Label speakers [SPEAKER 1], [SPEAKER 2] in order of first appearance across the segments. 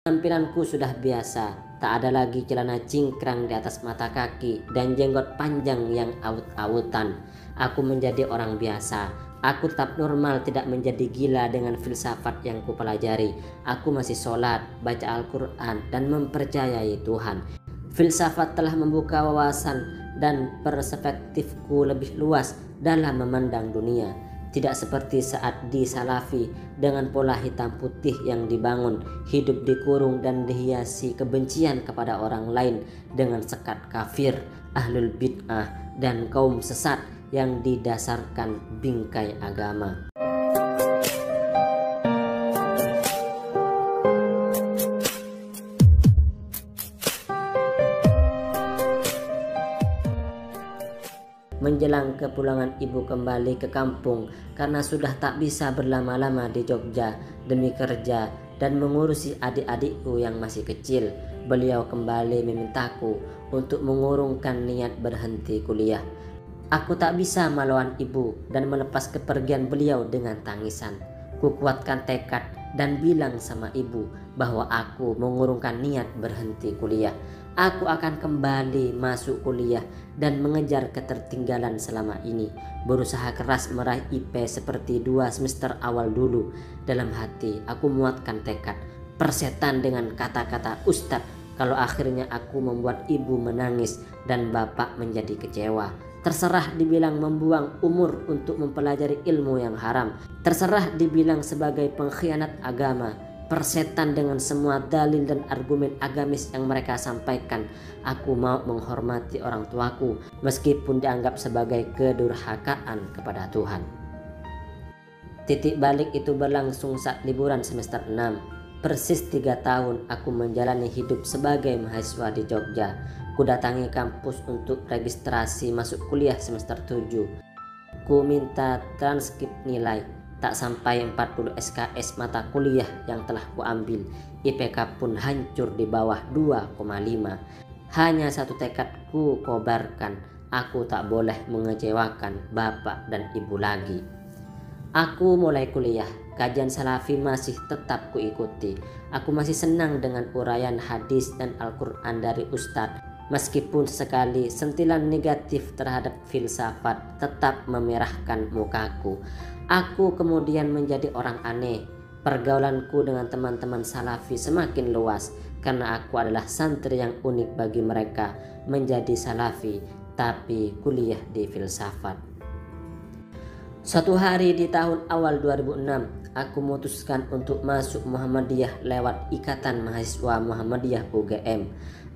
[SPEAKER 1] Penampilanku sudah biasa, tak ada lagi celana cingkrang di atas mata kaki dan jenggot panjang yang awut-awutan. Aku menjadi orang biasa. Aku tetap normal, tidak menjadi gila dengan filsafat yang kupelajari. Aku masih sholat, baca Al-Quran, dan mempercayai Tuhan. Filsafat telah membuka wawasan dan perspektifku lebih luas dalam memandang dunia. Tidak seperti saat di Salafi dengan pola hitam putih yang dibangun, hidup dikurung dan dihiasi kebencian kepada orang lain dengan sekat kafir, ahlul bid'ah, dan kaum sesat yang didasarkan bingkai agama. Menjelang kepulangan ibu kembali ke kampung karena sudah tak bisa berlama-lama di Jogja demi kerja dan mengurusi adik-adikku yang masih kecil, beliau kembali memintaku untuk mengurungkan niat berhenti kuliah. Aku tak bisa melawan ibu dan melepas kepergian beliau dengan tangisan. Kukuatkan tekad dan bilang sama ibu bahwa aku mengurungkan niat berhenti kuliah. Aku akan kembali masuk kuliah dan mengejar ketertinggalan selama ini. Berusaha keras meraih IP seperti 2 semester awal dulu. Dalam hati aku muatkan tekad, persetan dengan kata-kata Ustadz kalau akhirnya aku membuat ibu menangis dan bapak menjadi kecewa. Terserah dibilang membuang umur untuk mempelajari ilmu yang haram. Terserah dibilang sebagai pengkhianat agama. Persetan dengan semua dalil dan argumen agamis yang mereka sampaikan. Aku mau menghormati orang tuaku meskipun dianggap sebagai kedurhakaan kepada Tuhan. Titik balik itu berlangsung saat liburan semester 6. Persis 3 tahun aku menjalani hidup sebagai mahasiswa di Jogja. Kudatangi kampus untuk registrasi masuk kuliah semester 7. Ku minta transkrip nilai. Tak sampai 40 SKS mata kuliah yang telah kuambil. IPK pun hancur di bawah 2,5. Hanya satu tekad ku kobarkan. Aku tak boleh mengecewakan bapak dan ibu lagi. Aku mulai kuliah. Kajian Salafi masih tetap kuikuti. Aku masih senang dengan uraian hadis dan Al-Quran dari Ustadz. Meskipun sekali sentilan negatif terhadap filsafat tetap memerahkan mukaku. Aku kemudian menjadi orang aneh. Pergaulanku dengan teman-teman Salafi semakin luas karena aku adalah santri yang unik bagi mereka menjadi Salafi tapi kuliah di filsafat. Suatu hari di tahun awal 2006, aku memutuskan untuk masuk Muhammadiyah lewat Ikatan Mahasiswa Muhammadiyah UGM.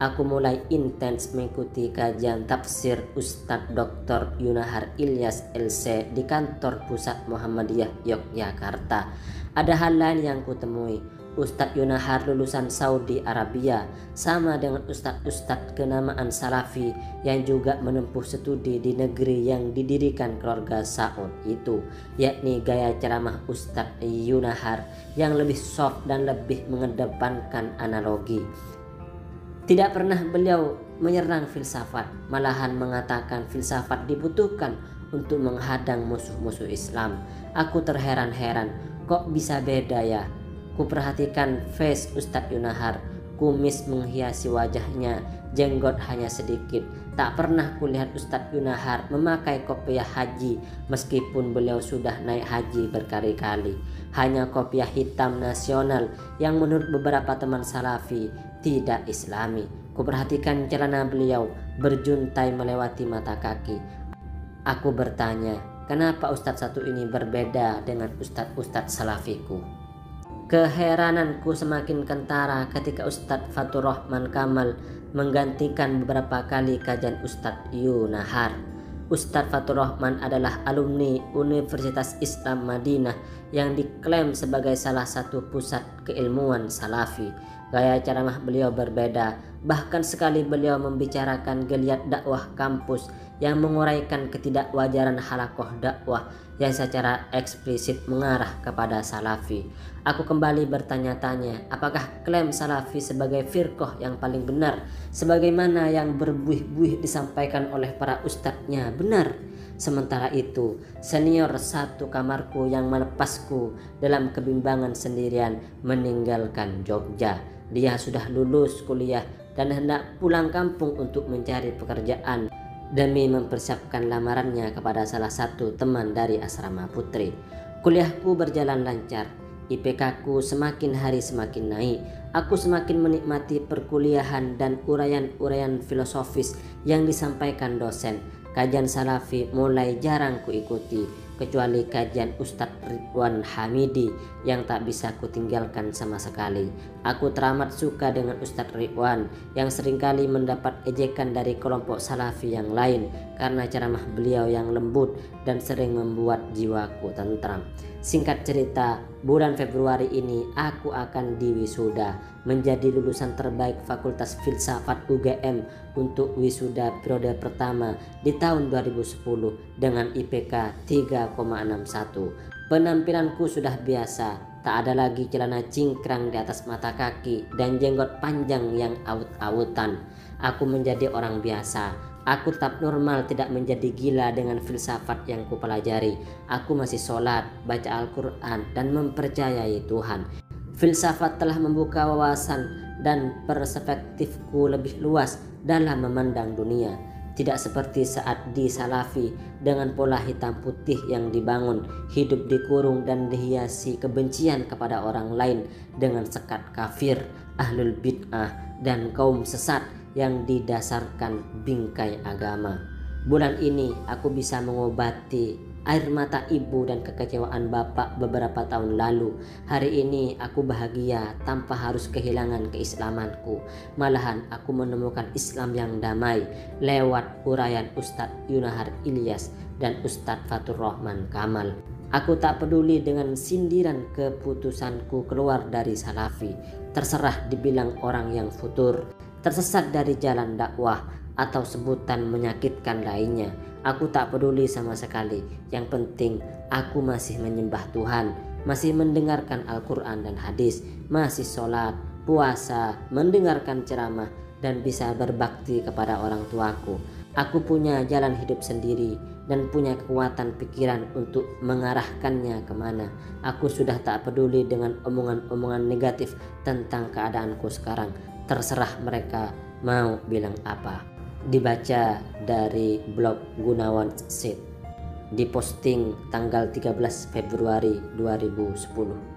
[SPEAKER 1] Aku mulai intens mengikuti kajian tafsir Ustadz Dr. Yunahar Ilyas LC di kantor pusat Muhammadiyah Yogyakarta. Ada hal lain yang kutemui. Ustadz Yunahar lulusan Saudi Arabia, sama dengan ustadz-ustadz kenamaan Salafi yang juga menempuh studi di negeri yang didirikan keluarga Saud itu, yakni gaya ceramah Ustadz Yunahar yang lebih soft dan lebih mengedepankan analogi. Tidak pernah beliau menyerang filsafat, malahan mengatakan filsafat dibutuhkan untuk menghadang musuh-musuh Islam. Aku terheran-heran, kok bisa beda ya? Kuperhatikan face Ustadz Yunahar, kumis menghiasi wajahnya, jenggot hanya sedikit. Tak pernah kulihat Ustadz Yunahar memakai kopiah haji meskipun beliau sudah naik haji berkali-kali. Hanya kopiah hitam nasional yang menurut beberapa teman Salafi tidak Islami. Kuperhatikan celana beliau berjuntai melewati mata kaki. Aku bertanya, kenapa Ustadz satu ini berbeda dengan Ustadz-Ustadz Salafiku? Keherananku semakin kentara ketika Ustadz Fatur Rahman Kamal menggantikan beberapa kali kajian Ustadz Yunahar. Ustadz Fatur Rahman adalah alumni Universitas Islam Madinah yang diklaim sebagai salah satu pusat keilmuan Salafi. Gaya ceramah beliau berbeda, bahkan sekali beliau membicarakan geliat dakwah kampus yang menguraikan ketidakwajaran halakoh dakwah yang secara eksplisit mengarah kepada Salafi. Aku kembali bertanya-tanya, apakah klaim Salafi sebagai firqah yang paling benar sebagaimana yang berbuih-buih disampaikan oleh para ustadznya benar? Sementara itu, senior satu kamarku yang melepasku dalam kebimbangan sendirian meninggalkan Jogja. Dia sudah lulus kuliah dan hendak pulang kampung untuk mencari pekerjaan demi mempersiapkan lamarannya kepada salah satu teman dari asrama putri. Kuliahku berjalan lancar. IPK-ku semakin hari semakin naik. Aku semakin menikmati perkuliahan dan uraian-uraian filosofis yang disampaikan dosen. Kajian salafi mulai jarang kuikuti, kecuali kajian Ustadz Ridwan Hamidi yang tak bisa kutinggalkan sama sekali. Aku teramat suka dengan Ustadz Ridwan yang seringkali mendapat ejekan dari kelompok salafi yang lain karena ceramah beliau yang lembut dan sering membuat jiwaku tentram. Singkat cerita, bulan Februari ini aku akan diwisuda menjadi lulusan terbaik Fakultas Filsafat UGM untuk wisuda periode pertama di tahun 2010 dengan IPK 3,61. Penampilanku sudah biasa, tak ada lagi celana cingkrang di atas mata kaki dan jenggot panjang yang aut-autan. Aku menjadi orang biasa. Aku tetap normal, tidak menjadi gila dengan filsafat yang kupelajari. Aku masih sholat, baca Al-Quran, dan mempercayai Tuhan. Filsafat telah membuka wawasan dan perspektifku lebih luas dalam memandang dunia. Tidak seperti saat di salafi dengan pola hitam putih yang dibangun, hidup dikurung dan dihiasi kebencian kepada orang lain dengan sekat kafir, ahlul bid'ah, dan kaum sesat yang didasarkan bingkai agama. Bulan ini aku bisa mengobati air mata ibu dan kekecewaan bapak beberapa tahun lalu. Hari ini aku bahagia tanpa harus kehilangan keislamanku. Malahan aku menemukan Islam yang damai lewat uraian Ustadz Yunahar Ilyas dan Ustadz Fatur Rahman Kamal. Aku tak peduli dengan sindiran keputusanku keluar dari salafi. Terserah dibilang orang yang futur, tersesat dari jalan dakwah, atau sebutan menyakitkan lainnya. Aku tak peduli sama sekali. Yang penting aku masih menyembah Tuhan, masih mendengarkan Al-Quran dan hadis, masih sholat, puasa, mendengarkan ceramah, dan bisa berbakti kepada orang tuaku. Aku punya jalan hidup sendiri dan punya kekuatan pikiran untuk mengarahkannya kemana. Aku sudah tak peduli dengan omongan-omongan negatif tentang keadaanku sekarang. Terserah mereka mau bilang apa. Dibaca dari blog Gunawan Seed, diposting tanggal 13 Februari 2010.